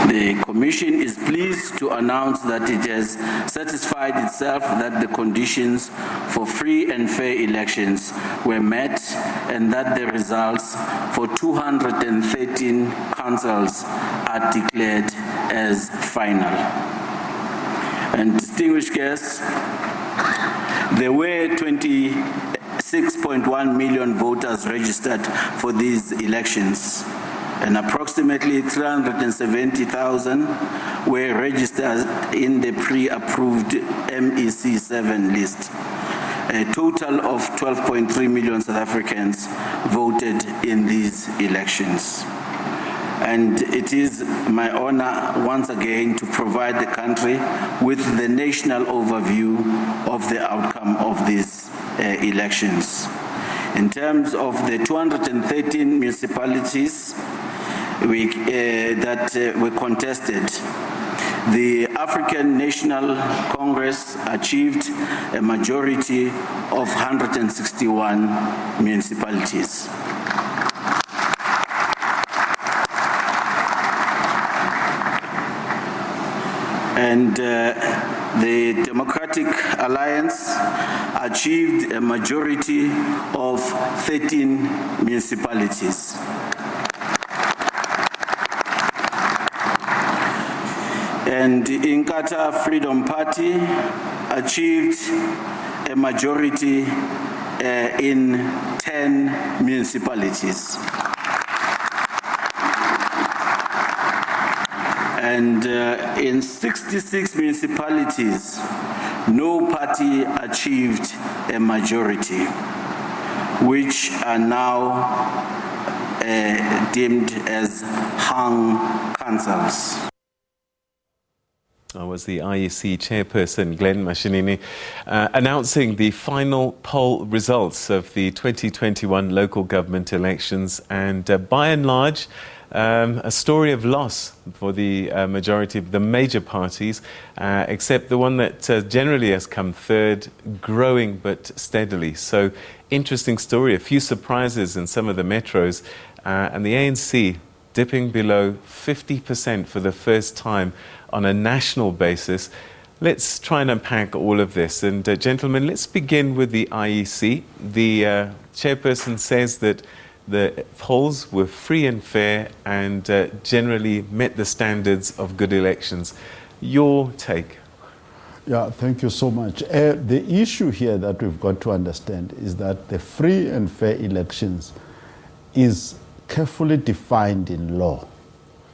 The Commission is pleased to announce that it has satisfied itself that the conditions for free and fair elections were met and that the results for 213 councils are declared as final. And distinguished guests, there were 26.1 million voters registered for these elections, and approximately 370,000 were registered in the pre-approved MEC7 list. A total of 12.3 million South Africans voted in these elections. And it is my honor once again to provide the country with the national overview of the outcome of these elections. In terms of the 213 municipalities that were contested, the African National Congress achieved a majority of 161 municipalities. And the Democratic Alliance achieved a majority of 13 municipalities. And the Inkatha Freedom Party achieved a majority in 10 municipalities. And in 66 municipalities, no party achieved a majority, which are now deemed as hung councils. I was the IEC chairperson, Glenn Mashinini, announcing the final poll results of the 2021 local government elections, and by and large, a story of loss for the majority of the major parties, except the one that generally has come third, growing but steadily. So, interesting story, a few surprises in some of the metros, and the ANC dipping below 50% for the first time on a national basis. Let's try and unpack all of this. And gentlemen, let's begin with the IEC. The chairperson says that the polls were free and fair and generally met the standards of good elections. Your take? Yeah, thank you so much. The issue here that we've got to understand is that the free and fair elections is carefully defined in law.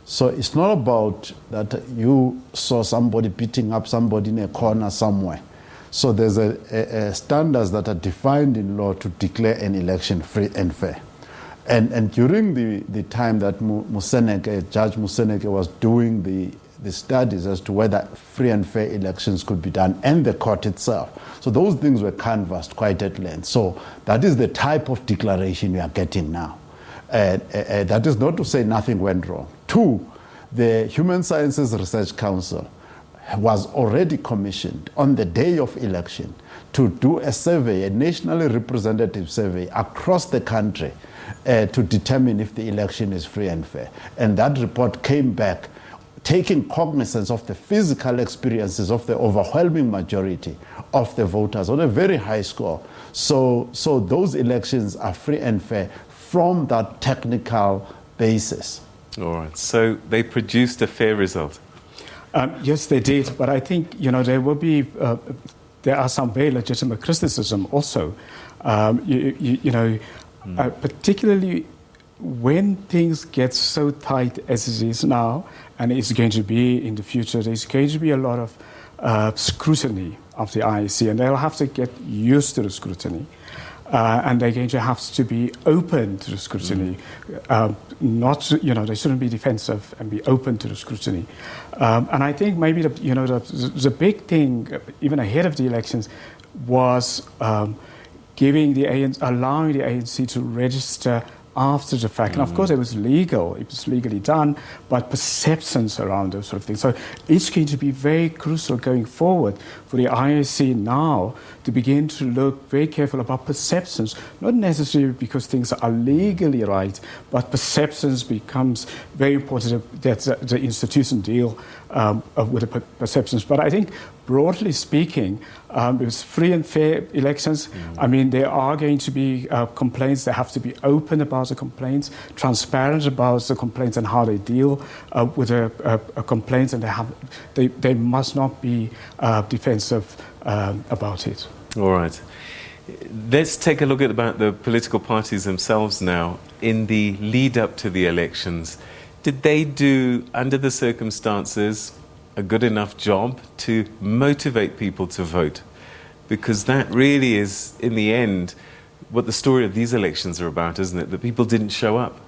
So it's not about that you saw somebody beating up somebody in a corner somewhere. So there's a standards that are defined in law to declare an election free and fair. And during the time that Judge Museneke was doing the studies as to whether free and fair elections could be done, and the court itself. So those things were canvassed quite at length. So that is the type of declaration we are getting now. That is not to say nothing went wrong. Two, the Human Sciences Research Council was already commissioned on the day of election to do a survey, a nationally representative survey across the country to determine if the election is free and fair. And that report came back taking cognizance of the physical experiences of the overwhelming majority of the voters on a very high score. So those elections are free and fair from that technical basis. All right, so they produced a fair result. Yes, they did, but I think there will be there are some very legitimate criticism also. Particularly when things get so tight as it is now, and it's going to be in the future, there's going to be a lot of scrutiny of the IEC, and they'll have to get used to the scrutiny. And they're going to have to be open to the scrutiny. They shouldn't be defensive and be open to the scrutiny. And I think maybe the big thing, even ahead of the elections, was allowing the ANC to register after the fact. And of course, it was legally done, but perceptions around those sort of things. So it's going to be very crucial going forward for the IEC now to begin to look very careful about perceptions, not necessarily because things are legally right, but perceptions becomes very important that the institution deal with the perceptions. But I think, broadly speaking, it was free and fair elections. I mean, there are going to be complaints. They have to be open about the complaints, transparent about the complaints and how they deal with the complaints, and they must not be defensive about it. All right. Let's take a look at about the political parties themselves now. In the lead up to the elections, did they do, under the circumstances, a good enough job to motivate people to vote? Because that really is, in the end, what the story of these elections are about, isn't it? That people didn't show up.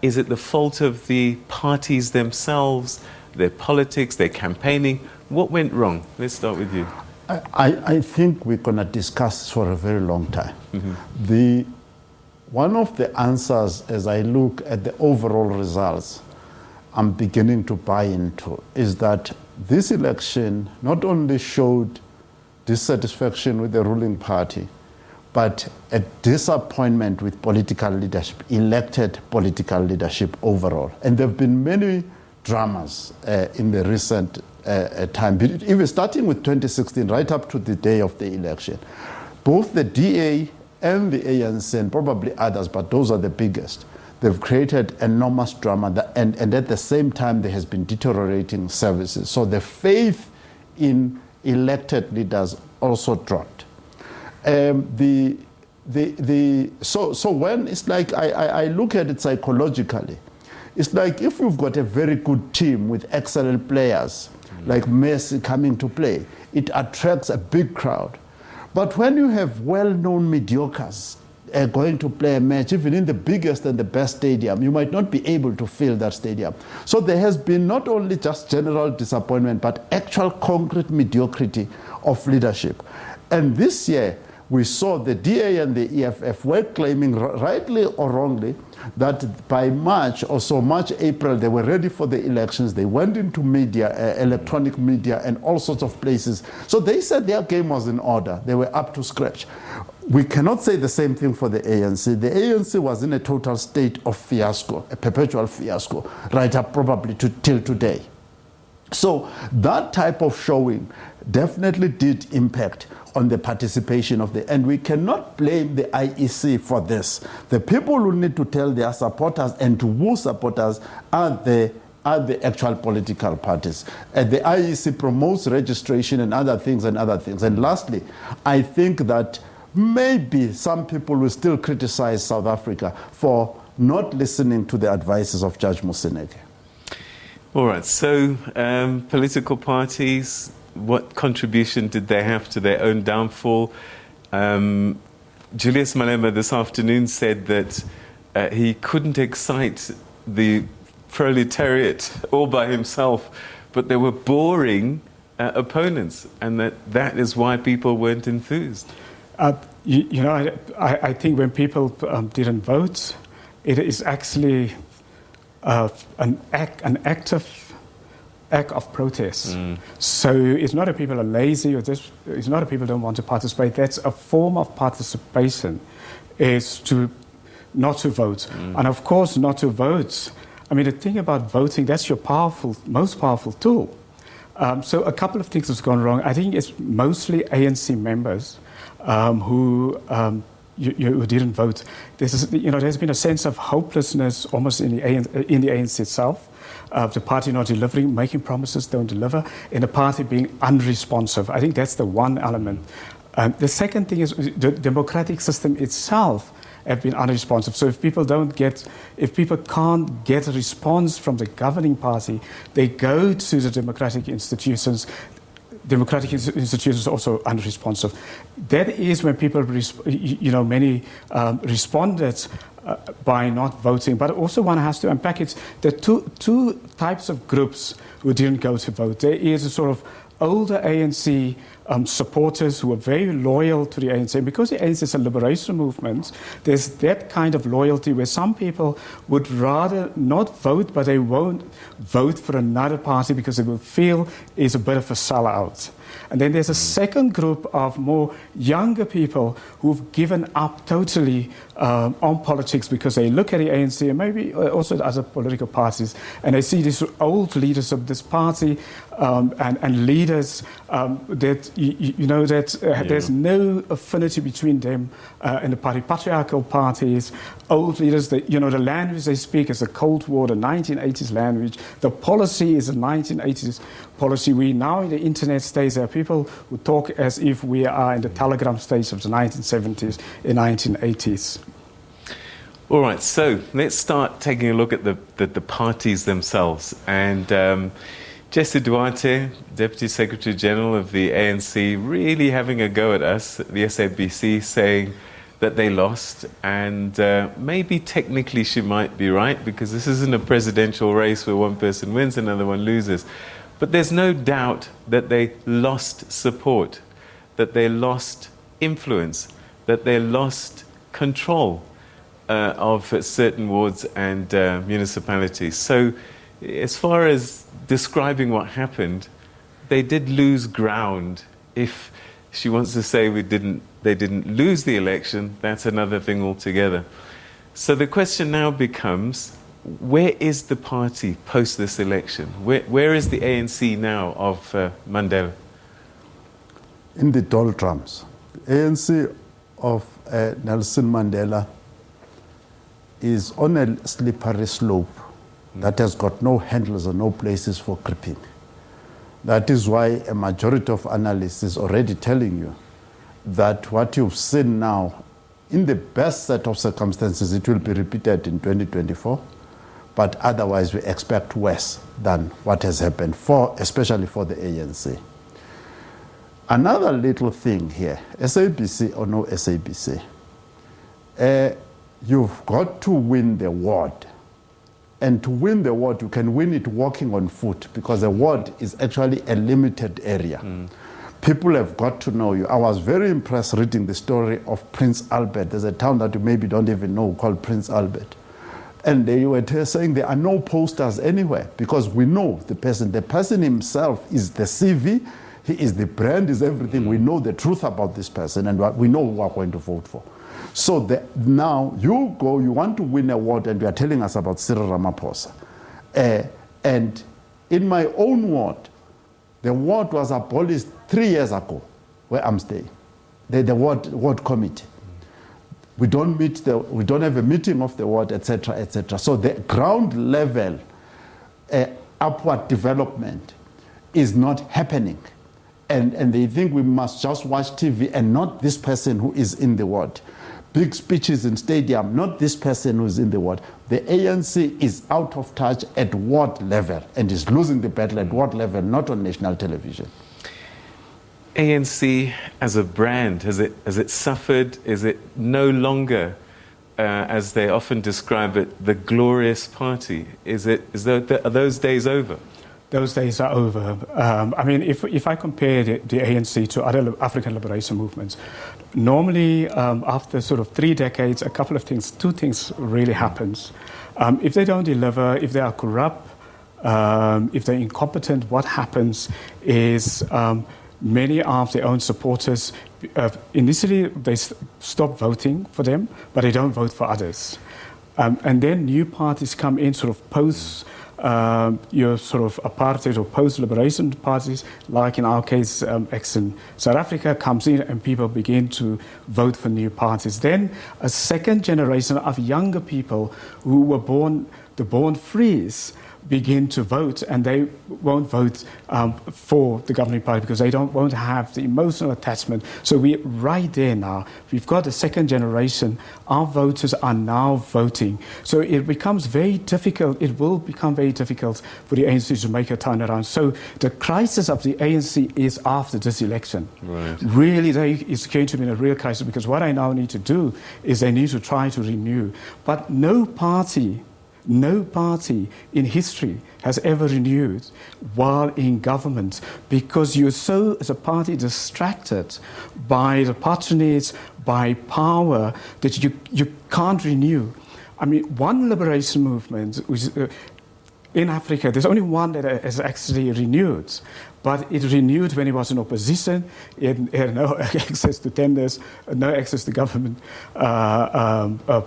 Is it the fault of the parties themselves, their politics, their campaigning? What went wrong? Let's start with you. I think we're going to discuss for a very long time. One of the answers, as I look at the overall results, I'm beginning to buy into, is that this election not only showed dissatisfaction with the ruling party, but a disappointment with political leadership, elected political leadership overall. And there have been many dramas in the recent time, even starting with 2016, right up to the day of the election. Both the DA and the ANC, and probably others, but those are the biggest, they've created enormous drama, and at the same time there has been deteriorating services. So the faith in elected leaders also dropped. So when it's like I look at it psychologically, it's like if you've got a very good team with excellent players, like Messi coming to play, it attracts a big crowd. But when you have well-known mediocres going to play a match, even in the biggest and the best stadium, you might not be able to fill that stadium. So there has been not only just general disappointment, but actual concrete mediocrity of leadership. And this year, we saw the DA and the EFF were claiming, rightly or wrongly, that by March, April, they were ready for the elections. They went into media, electronic media, and all sorts of places. So they said their game was in order. They were up to scratch. We cannot say the same thing for the ANC. The ANC was in a total state of fiasco, a perpetual fiasco, right up probably till today. So that type of showing definitely did impact on the participation of and we cannot blame the IEC for this. The people who need to tell their supporters and to woo supporters are the actual political parties. The IEC promotes registration and other things. And lastly, I think that maybe some people will still criticize South Africa for not listening to the advices of Judge Moseneke. All right, so political parties, what contribution did they have to their own downfall? Julius Malema this afternoon said that he couldn't excite the proletariat all by himself, but they were boring opponents, and that is why people weren't enthused. I think when people didn't vote, it is actually an act of protest. So it's not that people are lazy, it's not that people don't want to participate. That's a form of participation, is not to vote. And of course, not to vote. I mean, the thing about voting, that's your most powerful tool. So a couple of things have gone wrong. I think it's mostly ANC members who didn't vote. There's been a sense of hopelessness almost in the ANC itself. The party not delivering, making promises, don't deliver, and the party being unresponsive. I think that's the one element. The second thing is the democratic system itself have been unresponsive. So if people can't get a response from the governing party, they go to the democratic institutions. Democratic institutions are also unresponsive. That is when people, many responded by not voting. But also one has to unpack it. There are two types of groups who didn't go to vote. There is a sort of older ANC supporters who are very loyal to the ANC. And because the ANC is a liberation movement, there's that kind of loyalty where some people would rather not vote, but they won't vote for another party because they will feel it's a bit of a sellout. And then there's a second group of more younger people who've given up totally on politics because they look at the ANC and maybe also the other political parties, and they see these old leaders of this party and leaders that there's no affinity between them and the party. Patriarchal parties, old leaders, the language they speak is the Cold War, the 1980s language. The policy is a 1980s policy. We now in the internet stage, there are people who talk as if we are in the telegram stage of the 1970s and 1980s. All right, so let's start taking a look at the parties themselves. And Jesse Duarte, Deputy Secretary General of the ANC, really having a go at us, the SABC, saying that they lost. And maybe technically she might be right, because this isn't a presidential race where one person wins, another one loses. But there's no doubt that they lost support, that they lost influence, that they lost control of certain wards and municipalities. So as far as describing what happened, they did lose ground. If she wants to say they didn't lose the election, that's another thing altogether. So the question now becomes, where is the party post this election? Where is the ANC now of Mandela? In the doldrums. The ANC of Nelson Mandela is on a slippery slope that has got no handles and no places for creeping. That is why a majority of analysts is already telling you that what you've seen now, in the best set of circumstances, it will be repeated in 2024, but otherwise we expect worse than what has happened, especially for the ANC. Another little thing here, SABC or no SABC, you've got to win the ward. And to win the ward, you can win it walking on foot, because the ward is actually a limited area. People have got to know you. I was very impressed reading the story of Prince Albert. There's a town that you maybe don't even know called Prince Albert. And they were saying there are no posters anywhere, because we know the person. The person himself is the CV, he is the brand, is everything. We know the truth about this person, and we know who we're going to vote for. So now you want to win a ward, and you are telling us about Cyril Ramaphosa. And in my own ward, the ward was abolished 3 years ago, where I'm staying. The ward committee. We don't have a meeting of the ward, etc., etc. So the ground level upward development is not happening. And they think we must just watch TV and not this person who is in the ward. Big speeches in stadium, not this person who is in the ward. The ANC is out of touch at ward level and is losing the battle at ward level, not on national television. ANC as a brand, has it suffered? Is it no longer, as they often describe it, the glorious party? Are those days over? Those days are over. I mean, if I compare the ANC to other African liberation movements, normally after sort of 3 decades, two things really happens. If they don't deliver, if they are corrupt, if they're incompetent, what happens is many of their own supporters, initially they stop voting for them, but they don't vote for others. And then new parties come in, sort of post your sort of apartheid or post-liberation parties, like in our case, in South Africa, comes in and people begin to vote for new parties. Then a second generation of younger people who were born frees begin to vote, and they won't vote for the governing party because they won't have the emotional attachment. So we're right there now. We've got a second generation. Our voters are now voting. So it becomes very difficult. It will become very difficult for the ANC to make a turnaround. So the crisis of the ANC is after this election. Right. Really, it's going to be a real crisis, because what I now need to do is they need to try to renew. But no party No party in history has ever renewed while in government, because you're so, as a party, distracted by the patronage, by power, that you can't renew. I mean, one liberation movement, which, in Africa, there's only one that has actually renewed. But it renewed when it was in opposition. It had no access to tenders, no access to government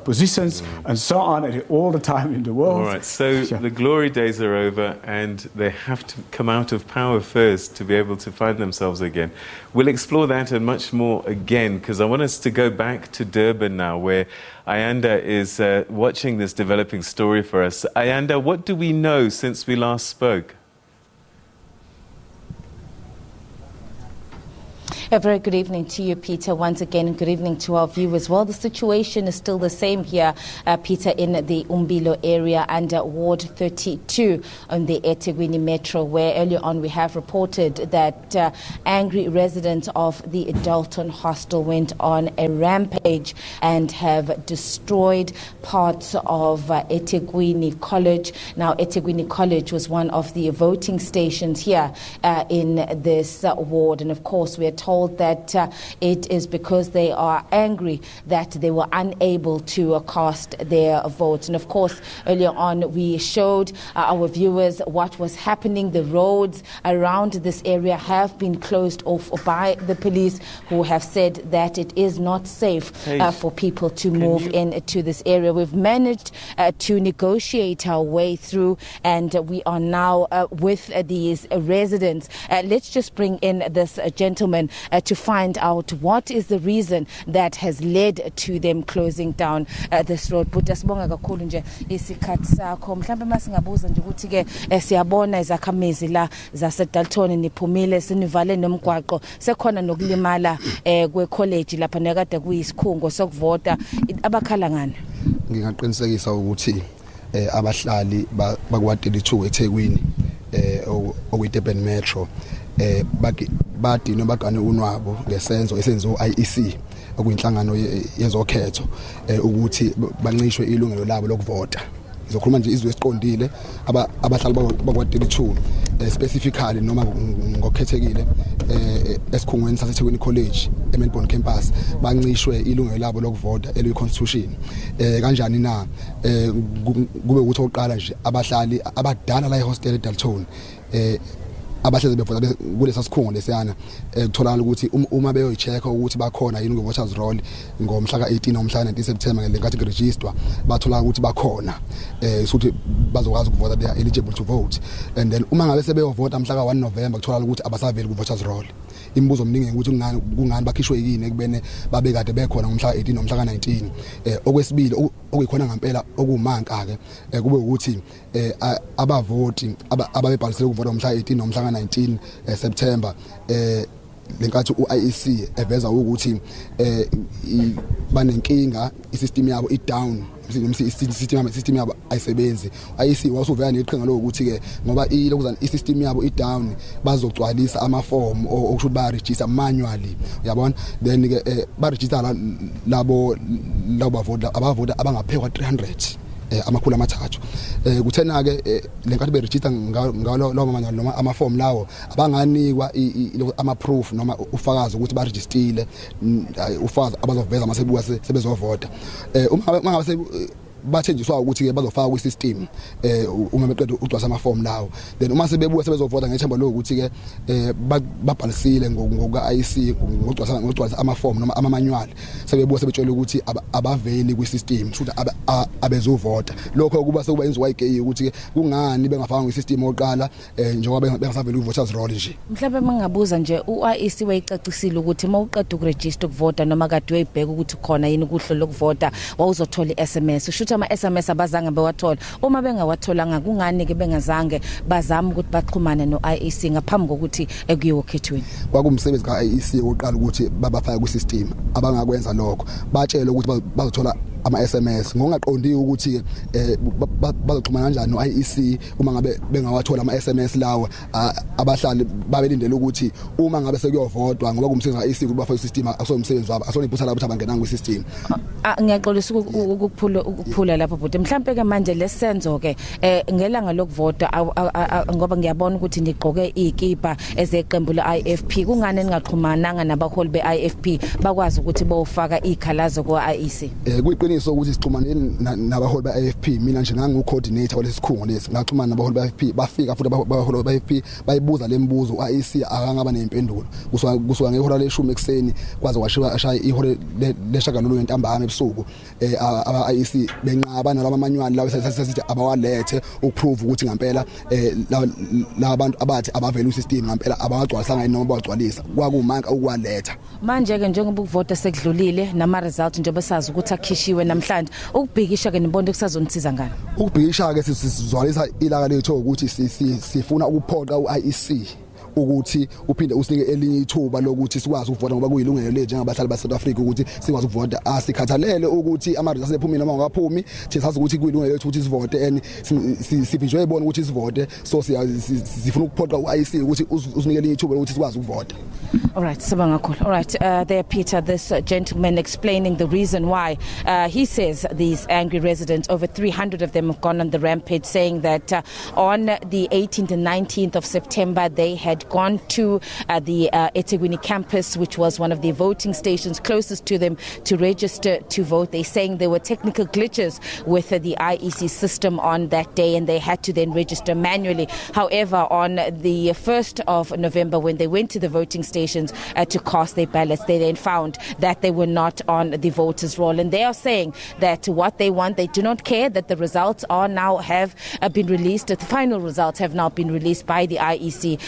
positions, and so on, and all the time in the world. All right, so the glory days are over, and they have to come out of power first to be able to find themselves again. We'll explore that and much more again, because I want us to go back to Durban now, where Ayanda is watching this developing story for us. Ayanda, what do we know since we last spoke? A very good evening to you, Peter, once again, and good evening to our viewers. Well, the situation is still the same here, Peter, in the Umbilo area under Ward 32 on the eThekwini Metro, where earlier on we have reported that angry residents of the Dalton Hostel went on a rampage and have destroyed parts of eThekwini College. Now, eThekwini College was one of the voting stations here in this ward, and of course we are told that it is because they are angry that they were unable to cast their votes. And of course, earlier on we showed our viewers what was happening. The roads around this area have been closed off by the police, who have said that it is not safe for people to move into this area. We've managed to negotiate our way through, and we are now with these residents. Let's just bring in this gentleman to find out what is the reason that has led to them closing down this road. But asibonga kakhulu nje isikhathi sakho. Mhlambe masingabuza nje ukuthi ke siyabona izakhamizi la zaseDalton niphumile sinivale nomgwaqo, sekhona nokulimala kwe college lapha nekade kuyisikhungo sokuvota. Abakhala ngani? Ngingaqinisekisa ukuthi abahlali bakwa 32 eThekwini okwi-Durban Metro badino bagane unwabo ngesenzo esenziwe IEC okuyinhlangano yezokhetho ukuthi bancishwe ilungelo labo lokuvota. Ngizokhuluma nje izwe esiqondile abahlali bakwa 32 specifically noma ngokukhethekile esikhungweni saseThekwini College eMelbourne campus bancishwe ilungelo labo lokuvota eliyi constitution. Kanjani na kube ukuthi oqala nje abahlali abadala la eHostel eDalton abahleze bevota kulesa sikhungo lesiyana kutholakala ukuthi uma beyoyichecka ukuthi bakhona yini ku-voters roll ngomhla ka-18 nomhla ka-19 September ngenkathi kuregister bathola ukuthi bakhona ukuthi bazokwazi ukuvota, they are eligible to vote. And then uma ngabe sebeyovota mhla ka-1 November kutholakala ukuthi abasaveli ku-voters roll. Imibuzo omningi ukuthi kungani bakhishwe yini ekubene babe kade bekhona ngomhla ka-18 nomhla ka-19. Okwesibili okuyikhona ngempela okumanka ke kube ukuthi abavoti ababebhalisele ukuvota ngomhla ka-18 nomhla ka-19 September lenkathi uIEC eveza ukuthi banenkinga, isystem yabo i-down, system yabo ayisebenzi. IEC wasuvela neqhinga lokuthi ke ngoba ilokuzana isystem yabo i-down bazogcwalisa amaform okusho ba register manually, uyabona. Then ke ba register labo bavota abavota abangaphekwa 300 amakhulu amathathu. Kuthena ke lenkathi be register ngalo manual noma amaform lawo abanganikwa ama proof noma ufakazi ukuthi ba registile, ufakazi abazoveza masebuka sebezovota. Uma ngabe bathenjiswa ukuthi ke bazofaka kwi-system uma beqeda ugcwasa amaform lawo, then uma sebebuka sebezovota ngethemba lokuthi ke babhalisile ngokuka-IEC ngogcwasa amaform noma ama-manual, sebebuka sebetshela ukuthi abaveli kwi-system futhi abezovota. Lokho kuba sekuba yenziwa igay ukuthi ke kungani bengafanga kwi-system oqala njengoba bengasaveli ku-voters roll nje. Mhlawumbe mangabuza nje uIEC wayicacisile ukuthi uma uqeda ukuregister ukuvota noma kade uyibheka ukuthi khona yini kuhlo lokuvota wawuzothola i-SMS. Ushuthi ama-SMS abazange bewathola. Uma bengawatholanga kungani ke bengazange bazama ukuthi baxhumane no-IEC ngaphambi kokuthi ekuyiwe okhethweni? Kwakumsebenzi ka-IEC oqala ukuthi babafake kwi-system. Abangakwenza lokho batshela ukuthi bazothola SMS ngongaqondi ukuthi bazoxhumana kanjani no IEC uma ngabe bengawathola ama SMS lawo abahlali babelindele ukuthi uma ngabe sekuyovotwa ngoba kumsebenzi ka IEC kuba for system akusomsebenzi wabo asona iphutha labo abangenanga kwi system. Ngiyaxolisa ukuphula lapho bhuti mhlambe ke manje lesenzo ke ngelanga lokuvota ngoba ngiyabona ukuthi nigqoke ikipa ezeqembu le-IFP kungane ningaxhumananga nabaholi be-IFP bakwazi ukuthi bofaka ikhalazo kwa-IEC. Kuyiqiniso ukuthi sixhumane nabaholi be-IFP mina nje ngangu-coordinator walesi sikhungo lesi ngaxhumana nabaholi be-IFP bafika futhi abaholi be-IFP bayibuza le mibuzo u-IEC akangaba nempendulo kusuka ngehora leshumi ekseni kwaze washaya ihora leshagalolunye ntambama ebusuku aba-IEC benqaba nalama manual lawo sesithi abawalethe ukuprove ukuthi ngempela labantu abathi abavela usystem ngempela abagcwalisanga noma bawagcwalisa kwakumanka ukwaletha manje ke njengoba ukuvota sekudlulile nama result njengoba sazi ukuthi akhishiwe namhlanje ukubhikisha ke nibonde kusazonisiza ngani ukubhikisha ke sizwalisa ilaka lethu ukuthi sifuna ukuphoqa uIEC ukuthi uphinde usinike elinye ithuba lokuthi sikwazi ukuvota ngoba kuyilungelo lethu njengabahlali baseSouth Africa ukuthi sikwazi ukuvota asikhathalele ukuthi ama results ephumi noma ngaphumi siyazi ukuthi kuyilungelo lethu ukuthi sivote and sibhijwe ibona ukuthi sivote so sifuna ukuphoqa uIEC ukuthi usinike elinye ithuba lokuthi sikwazi ukuvota. All right, Sabanga cool. All right, there Peter, this gentleman explaining the reason why he says these angry residents, over 300 of them have gone on the rampage, saying that on the 18th and 19th of September they had gone to the eThekwini campus, which was one of the voting stations closest to them, to register to vote. They're saying there were technical glitches with the IEC system on that day and they had to then register manually. However, on the 1st of November, when they went to the voting stations to cast their ballots, they then found that they were not on the voters' roll. And they are saying that what they want, they do not care that the results are now have been released. The final results have now been released by the IEC,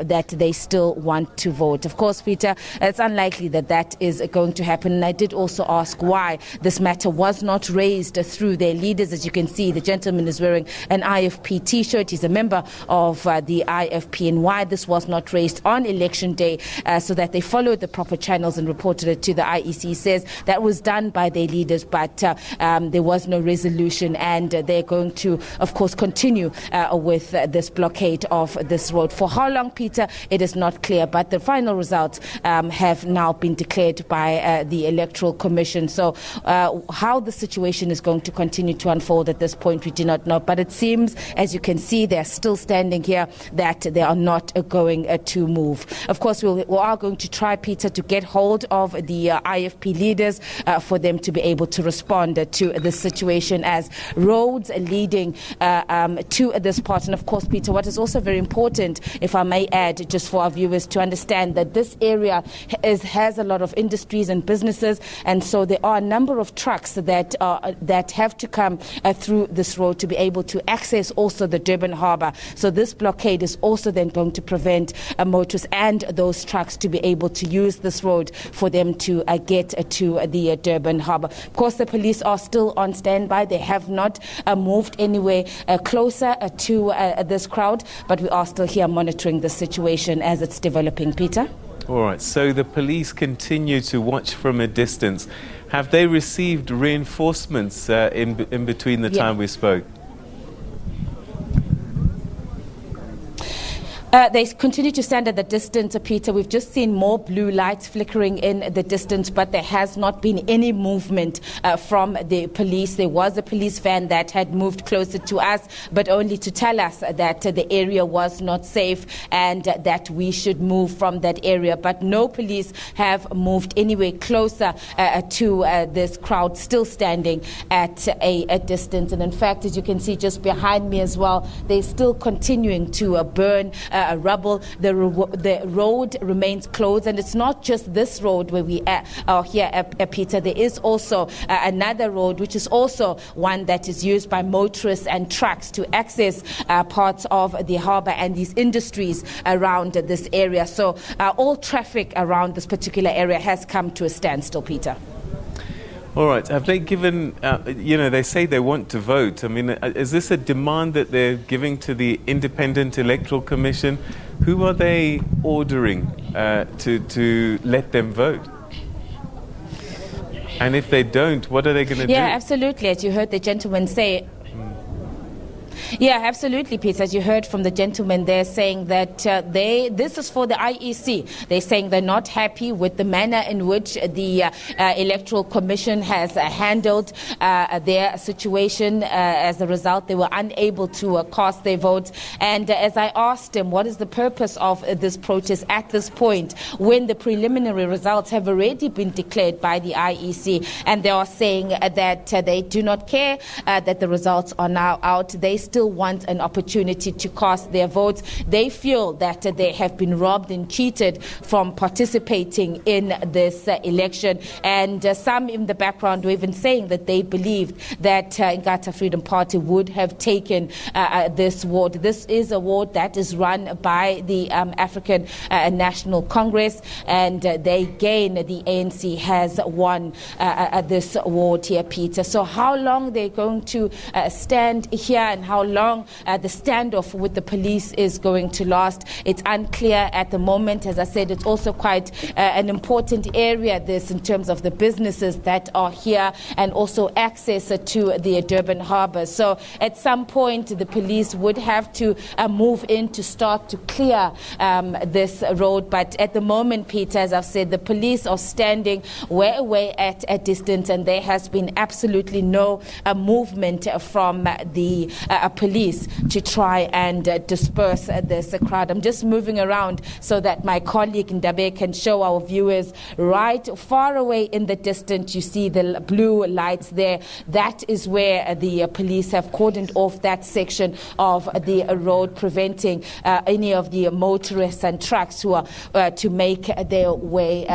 that they still want to vote. Of course, Peter, it's unlikely that that is going to happen. And I did also ask why this matter was not raised through their leaders. As you can see, the gentleman is wearing an IFP T-shirt. He's a member of the IFP, and why this was not raised on election day so that they followed the proper channels and reported it to the IEC. He says that was done by their leaders, but there was no resolution, and they're going to, of course, continue with this blockade of this road. For how long, Peter, it is not clear, but the final results have now been declared by the Electoral Commission. So how the situation is going to continue to unfold at this point, we do not know. But it seems, as you can see, they're still standing here, that they are not going to move. Of course, we are going to try, Peter, to get hold of the IFP leaders for them to be able to respond to this situation as roads leading to this part. And of course, Peter, what is also very important, if I may add, just for our viewers to understand, that this area has a lot of industries and businesses, and so there are a number of trucks that have to come through this road to be able to access also the Durban harbour. So this blockade is also then going to prevent motorists and those trucks to be able to use this road for them to get to the Durban harbour. Of course, the police are still on standby. They have not moved anywhere closer to this crowd, but we are still here monitoring the situation as it's developing. Peter? All right, so the police continue to watch from a distance. Have they received reinforcements in between the time we spoke? They continue to stand at the distance, Peter. We've just seen more blue lights flickering in the distance, but there has not been any movement from the police. There was a police van that had moved closer to us, but only to tell us that the area was not safe and that we should move from that area. But no police have moved anywhere closer to this crowd, still standing at a distance. And in fact, as you can see just behind me as well, they're still continuing to burn rubble. The road remains closed, and it's not just this road where we are here at Peter. There is also another road, which is also one that is used by motorists and trucks to access parts of the harbour and these industries around this area. So all traffic around this particular area has come to a standstill, Peter. All right. Have they given, they say they want to vote. I mean, is this a demand that they're giving to the Independent Electoral Commission? Who are they ordering to let them vote? And if they don't, what are they going to do? Yeah, absolutely. As you heard the gentleman say, yeah, absolutely, Peter. As you heard from the gentleman there saying that this is for the IEC. They're saying they're not happy with the manner in which the Electoral Commission has handled their situation. As a result, they were unable to cast their votes. And as I asked him, what is the purpose of this protest at this point when the preliminary results have already been declared by the IEC? And they are saying that they do not care that the results are now out. They still want an opportunity to cast their votes. They feel that they have been robbed and cheated from participating in this election. And some in the background were even saying that they believed that Inkatha Freedom Party would have taken this ward. This is a ward that is run by the African National Congress, and they again, the ANC has won this ward here, Peter. So how long they're going to stand here and how long the standoff with the police is going to last, it's unclear at the moment. As I said, it's also quite an important area, this, in terms of the businesses that are here and also access to the Durban harbour. So at some point, the police would have to move in to start to clear this road. But at the moment, Peter, as I've said, the police are standing way away at a distance, and there has been absolutely no movement from the police to try and disperse this crowd. I'm just moving around so that my colleague Ndabe can show our viewers right far away in the distance. You see the blue lights there. That is where the police have cordoned off that section of the road, preventing any of the motorists and trucks who are to make their way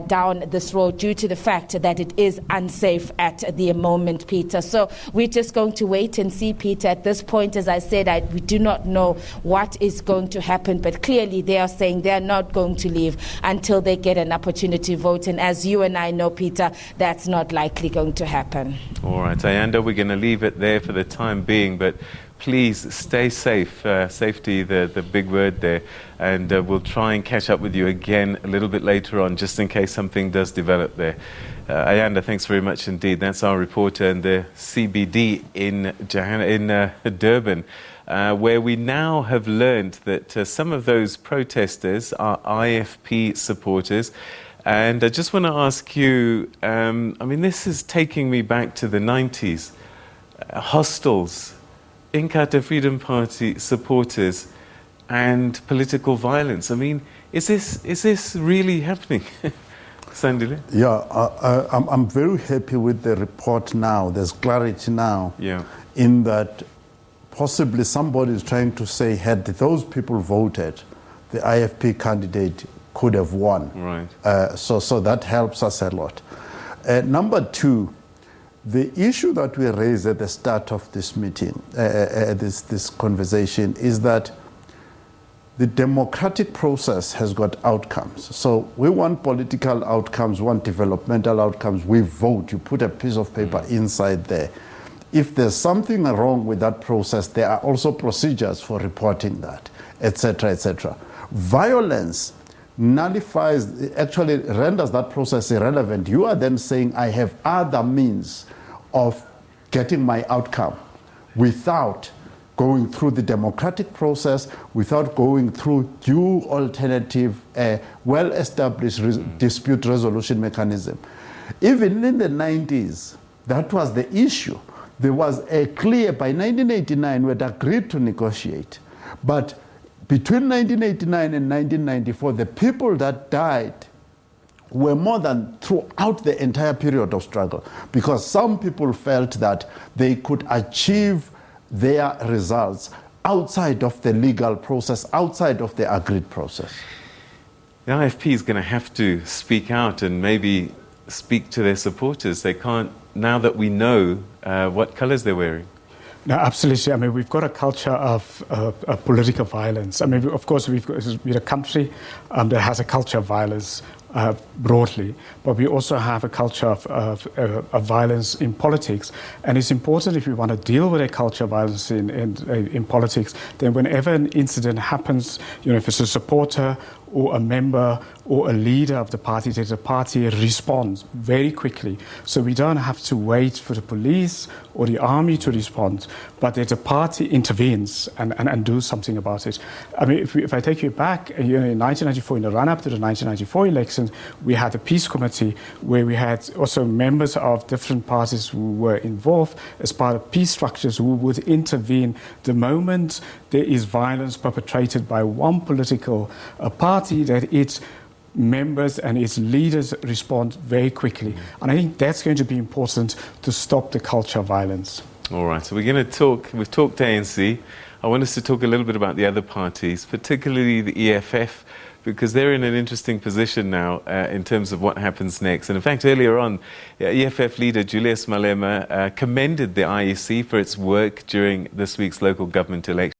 down this road due to the fact that it is unsafe at the moment, Peter. So we're just going to wait and see, Peter. At this point, as I said, we do not know what is going to happen, but clearly they are saying they are not going to leave until they get an opportunity to vote. And as you and I know, Peter, that's not likely going to happen. All right, Ayanda, we're going to leave it there for the time being, but please stay safe. Safety, the big word there. And we'll try and catch up with you again a little bit later on, just in case something does develop there. Ayanda, thanks very much indeed. That's our reporter in the CBD in Durban, where we now have learned that some of those protesters are IFP supporters. And I just want to ask you, I mean, this is taking me back to the 90s. Hostels, Inkatha Freedom Party supporters, and political violence. I mean, is this really happening? Sandile? Yeah, I'm very happy with the report now. There's clarity now, yeah, in that possibly somebody is trying to say, had those people voted, the IFP candidate could have won. Right. So that helps us a lot. Number two, the issue that we raised at the start of this meeting, this conversation, is that the democratic process has got outcomes. So we want political outcomes, we want developmental outcomes. We vote, you put a piece of paper inside there. If there's something wrong with that process, there are also procedures for reporting that, etc., etc. Violence nullifies, actually renders that process irrelevant. You are then saying, I have other means of getting my outcome without going through the democratic process, without going through due alternative, well-established dispute resolution mechanism. Even in the 90s, that was the issue. There was a clear, by 1989, we had agreed to negotiate. But between 1989 and 1994, the people that died were more than throughout the entire period of struggle, because some people felt that they could achieve their results outside of the legal process, outside of the agreed process. The IFP is going to have to speak out and maybe speak to their supporters. They can't, now that we know what colours they're wearing. No, absolutely. I mean, we've got a culture of political violence. I mean, of course, we're a country that has a culture of violence. broadly, but we also have a culture of violence in politics. And it's important, if we want to deal with a culture of violence in politics, then whenever an incident happens, if it's a supporter or a member or a leader of the party, that the party responds very quickly. So we don't have to wait for the police or the army to respond, but that the party intervenes and do something about it. I mean, if I take you back, in 1994, in the run-up to the 1994 elections, we had a peace committee where we had also members of different parties who were involved as part of peace structures who would intervene the moment there is violence perpetrated by one political party, that its members and its leaders respond very quickly. And I think that's going to be important to stop the culture of violence. All right, so we've talked ANC. I want us to talk a little bit about the other parties, particularly the EFF, because they're in an interesting position now in terms of what happens next. And in fact, earlier on, EFF leader Julius Malema commended the IEC for its work during this week's local government election.